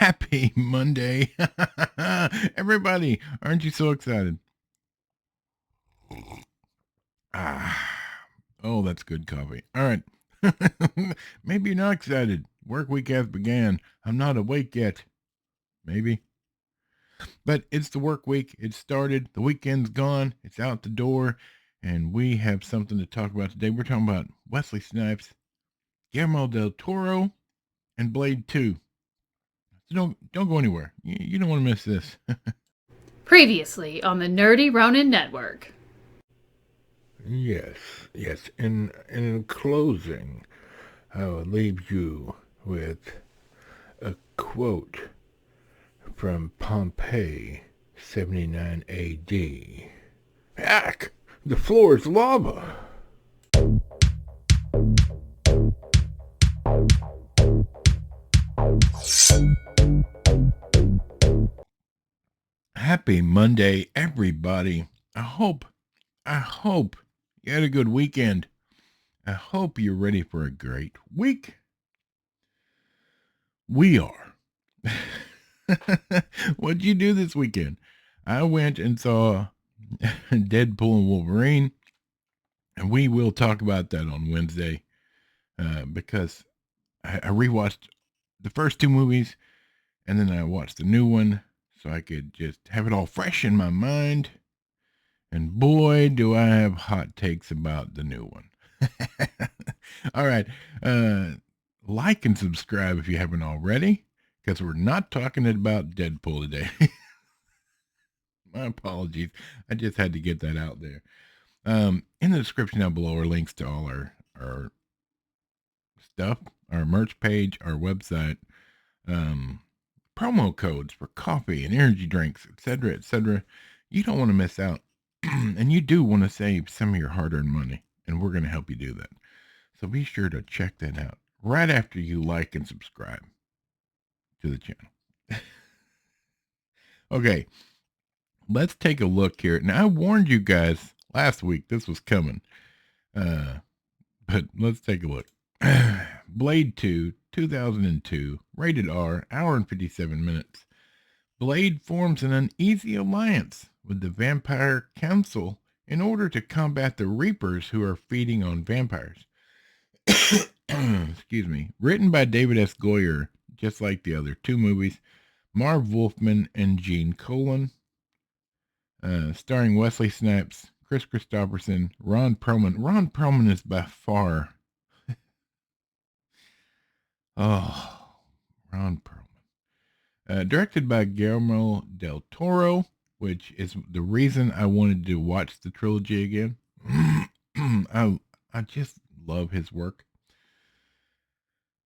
Happy Monday. Everybody, aren't you so excited? Ah, oh, that's good coffee. All right. Maybe you're not excited. Work week has began. I'm not awake yet. Maybe. But it's the work week. It started. The weekend's gone. It's out the door. And we have something to talk about today. We're talking about Wesley Snipes, Guillermo Del Toro, and Blade 2. So don't go anywhere. You don't want to miss this. Previously on the Nerdy Ronin Network. Yes. In closing, I will leave you with a quote from Pompeii, 79 AD. Hack! The floor is lava! Happy Monday, everybody. I hope you had a good weekend. I hope you're ready for a great week. We are. What'd you do this weekend? I went and saw Deadpool and Wolverine, and we will talk about that on Wednesday because I rewatched the first two movies, and then I watched the new one so I could just have it all fresh in my mind. And boy, do I have hot takes about the new one. All right. Like and subscribe if you haven't already, because we're not talking about Deadpool today. My apologies. I just had to get that out there. In the description down below are links to all our stuff, our merch page, our website, promo codes for coffee and energy drinks, etc., etc. You don't want to miss out. And you do want to save some of your hard-earned money, and we're going to help you do that. So be sure to check that out right after you like and subscribe to the channel. Okay, let's take a look here. Now, I warned you guys last week this was coming, but let's take a look. Blade 2, 2002, rated R, hour and 57 minutes. Blade forms an uneasy alliance with the Vampire Council in order to combat the Reapers who are feeding on vampires. Excuse me. Written by David S. Goyer, just like the other two movies. Marv Wolfman and Gene Colan. Starring Wesley Snipes, Chris Christopherson, Ron Perlman. Ron Perlman is by far... Ron Perlman. Directed by Guillermo Del Toro, which is the reason I wanted to watch the trilogy again. I just love his work.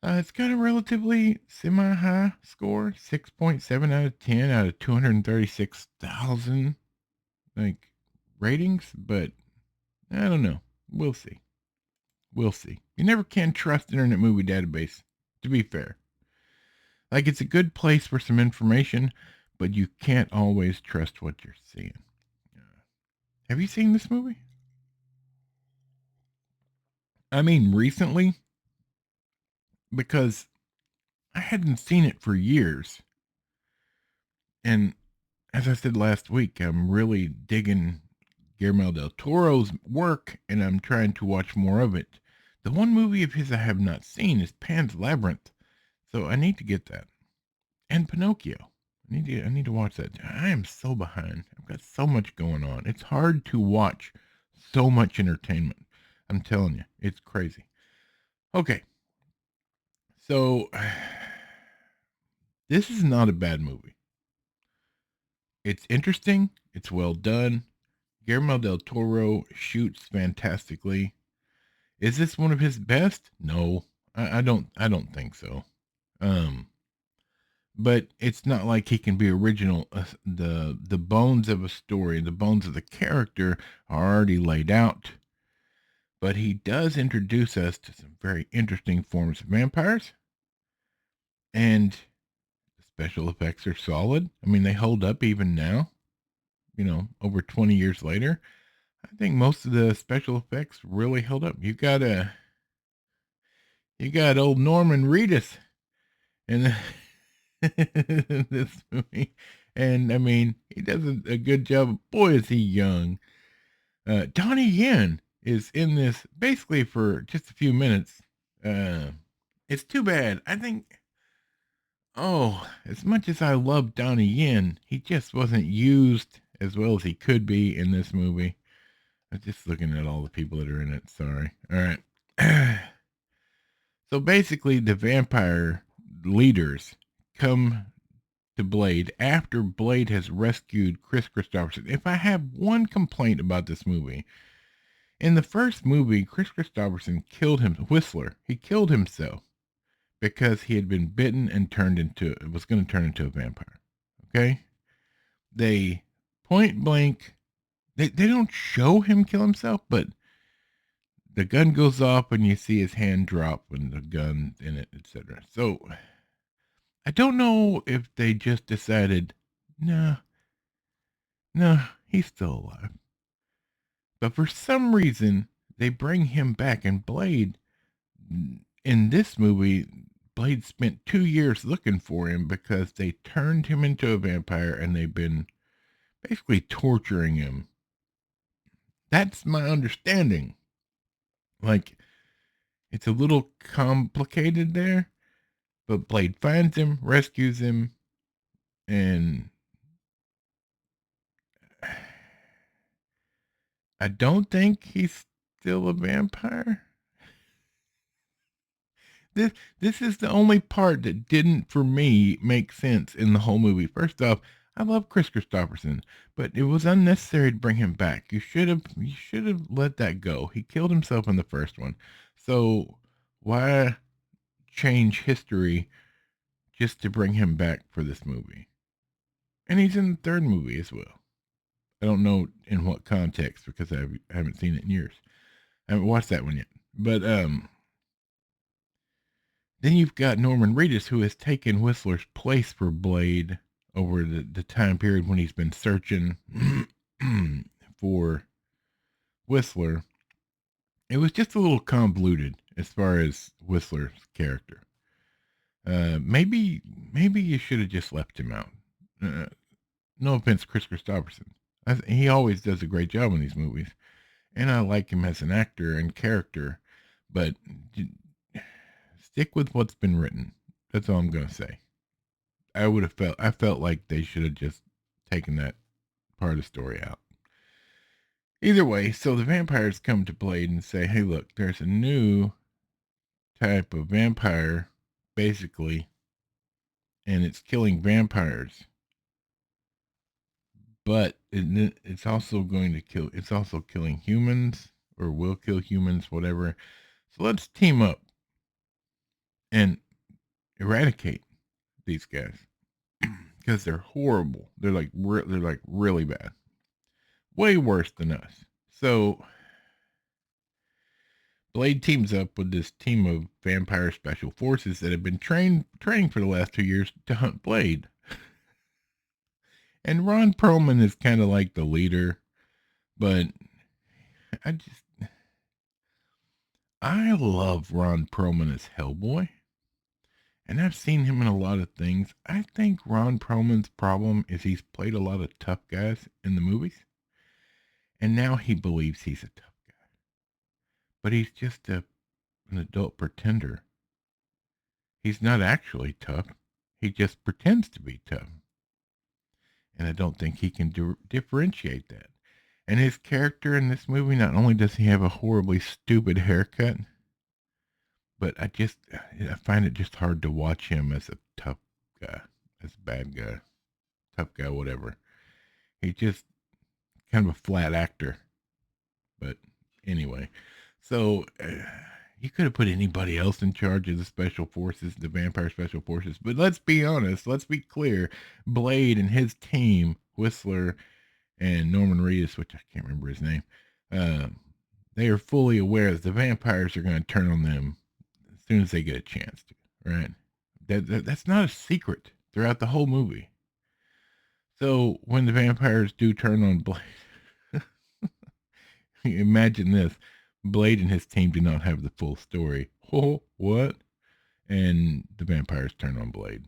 It's got a relatively semi-high score, 6.7 out of 10 out of 236,000 ratings, but I don't know. We'll see. You never can trust Internet Movie Database, to be fair. It's a good place for some information, but you can't always trust what you're seeing. Have you seen this movie? I mean, recently? Because I hadn't seen it for years. And as I said last week, I'm really digging Guillermo del Toro's work, and I'm trying to watch more of it. The one movie of his I have not seen is Pan's Labyrinth, so I need to get that. And Pinocchio. I need to watch that. I am so behind. I've got so much going on. It's hard to watch so much entertainment. I'm telling you, it's crazy. Okay. So this is not a bad movie. It's interesting. It's well done. Guillermo del Toro shoots fantastically. Is this one of his best? No, I don't think so. But it's not like he can be original. The bones of a story, the bones of the character are already laid out. But he does introduce us to some very interesting forms of vampires. And the special effects are solid. I mean, they hold up even now, over 20 years later. I think most of the special effects really held up. You got old Norman Reedus and in this movie. And I mean, he does a good job. Boy, is he young. Donnie Yen is in this basically for just a few minutes. It's too bad. I think, as much as I love Donnie Yen, he just wasn't used as well as he could be in this movie. I'm just looking at all the people that are in it. Sorry. All right. So basically, the vampire leaders come to Blade after Blade has rescued Chris Christopherson. If I have one complaint about this movie, in the first movie, Chris Christopherson killed him, Whistler. He killed himself because he had been bitten and was going to turn into a vampire. Okay? They point blank, they don't show him kill himself, but the gun goes off and you see his hand drop and the gun in it, etc. So I don't know if they just decided, no, he's still alive. But for some reason, they bring him back. And Blade, in this movie, Blade spent 2 years looking for him because they turned him into a vampire and they've been basically torturing him. That's my understanding. Like, it's a little complicated there, but Blade finds him, rescues him, and I don't think he's still a vampire. This is the only part that didn't, for me, make sense in the whole movie. First off, I love Chris Christopherson, but it was unnecessary to bring him back. You should have let that go. He killed himself in the first one, so why change history just to bring him back for this movie? And he's in the third movie as well. I don't know in what context because I haven't seen it in years. I haven't watched that one yet, but then you've got Norman Reedus, who has taken Whistler's place for Blade over the time period when he's been searching for Whistler. It was just a little convoluted as far as Whistler's character. Maybe you should have just left him out. No offense, Chris Christopherson. He always does a great job in these movies, and I like him as an actor and character, but stick with what's been written. That's all I'm going to say. I felt like they should have just taken that part of the story out. Either way, so the vampires come to Blade and say, hey, look, there's a new type of vampire, basically, and it's killing vampires. But it's also it's also killing humans, or will kill humans, whatever. So let's team up and eradicate these guys because they're horrible. They're like really bad, way worse than us. So Blade teams up with this team of vampire special forces that have been training for the last 2 years to hunt Blade. And Ron Perlman is kind of like the leader, but I love Ron Perlman as Hellboy. And I've seen him in a lot of things. I think Ron Perlman's problem is he's played a lot of tough guys in the movies. And now he believes he's a tough guy. But he's just an adult pretender. He's not actually tough. He just pretends to be tough. And I don't think he can differentiate that. And his character in this movie, not only does he have a horribly stupid haircut, but I find it just hard to watch him as a tough guy, as a bad guy, tough guy, whatever. He's just kind of a flat actor. But anyway, so you could have put anybody else in charge of the special forces, the vampire special forces. But let's be honest, let's be clear. Blade and his team, Whistler and Norman Reedus, which I can't remember his name, they are fully aware that the vampires are going to turn on them as soon as they get a chance to, right? That's not a secret throughout the whole movie. So when the vampires do turn on Blade, imagine this. Blade and his team do not have the full story. Oh, what? And the vampires turn on Blade.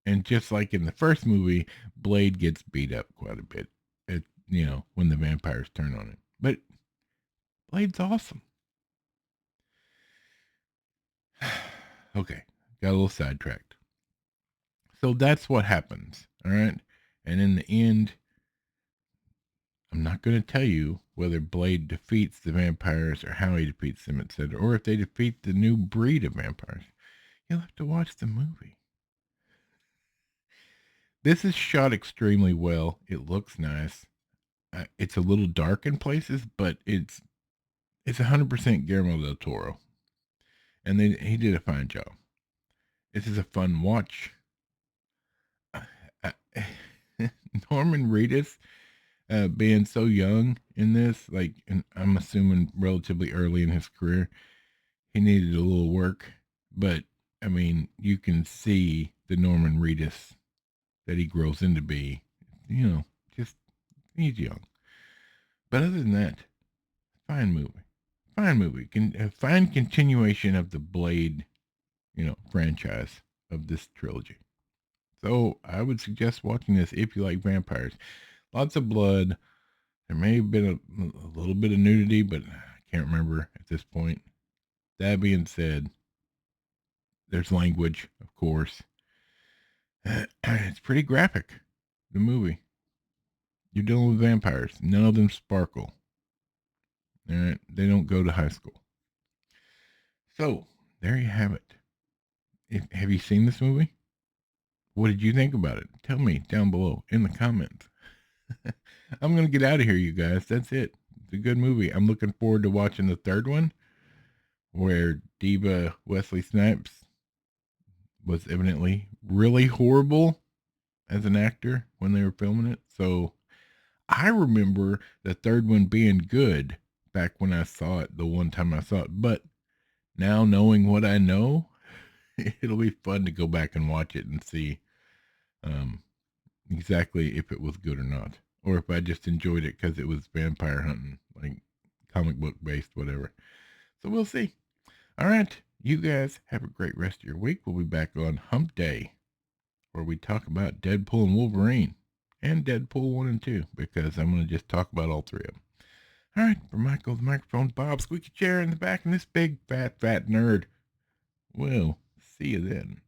And just like in the first movie, Blade gets beat up quite a bit, when the vampires turn on him. But Blade's awesome. Okay, got a little sidetracked. So that's what happens, all right? And in the end, I'm not going to tell you whether Blade defeats the vampires or how he defeats them, etc., or if they defeat the new breed of vampires. You'll have to watch the movie. This is shot extremely well. It looks nice. It's a little dark in places, but it's 100% Guillermo Del Toro, and he did a fine job. This is a fun watch. Norman Reedus being so young in this, and I'm assuming relatively early in his career, he needed a little work, but I mean, you can see the Norman Reedus that he grows into be, just he's young. But other than that, fine movie. A fine continuation of the Blade, franchise of this trilogy. So I would suggest watching this if you like vampires. Lots of blood. There may have been a little bit of nudity, but I can't remember at this point. That being said, there's language, of course. It's pretty graphic, the movie. You're dealing with vampires. None of them sparkle. All right? They don't go to high school. So, there you have it. Have you seen this movie? What did you think about it? Tell me down below in the comments. I'm going to get out of here, you guys. That's it. It's a good movie. I'm looking forward to watching the third one, where Diva Wesley Snipes was evidently really horrible as an actor when they were filming it. So I remember the third one being good back when I saw it, the one time I saw it. But now knowing what I know, it'll be fun to go back and watch it and see exactly if it was good or not. Or if I just enjoyed it because it was vampire hunting, like comic book based, whatever. So we'll see. All right. You guys have a great rest of your week. We'll be back on Hump Day, where we talk about Deadpool and Wolverine and Deadpool 1 and 2, because I'm going to just talk about all three of them. All right. For Michael, the microphone, Bob, squeaky chair in the back, and this big, fat nerd. We'll see you then.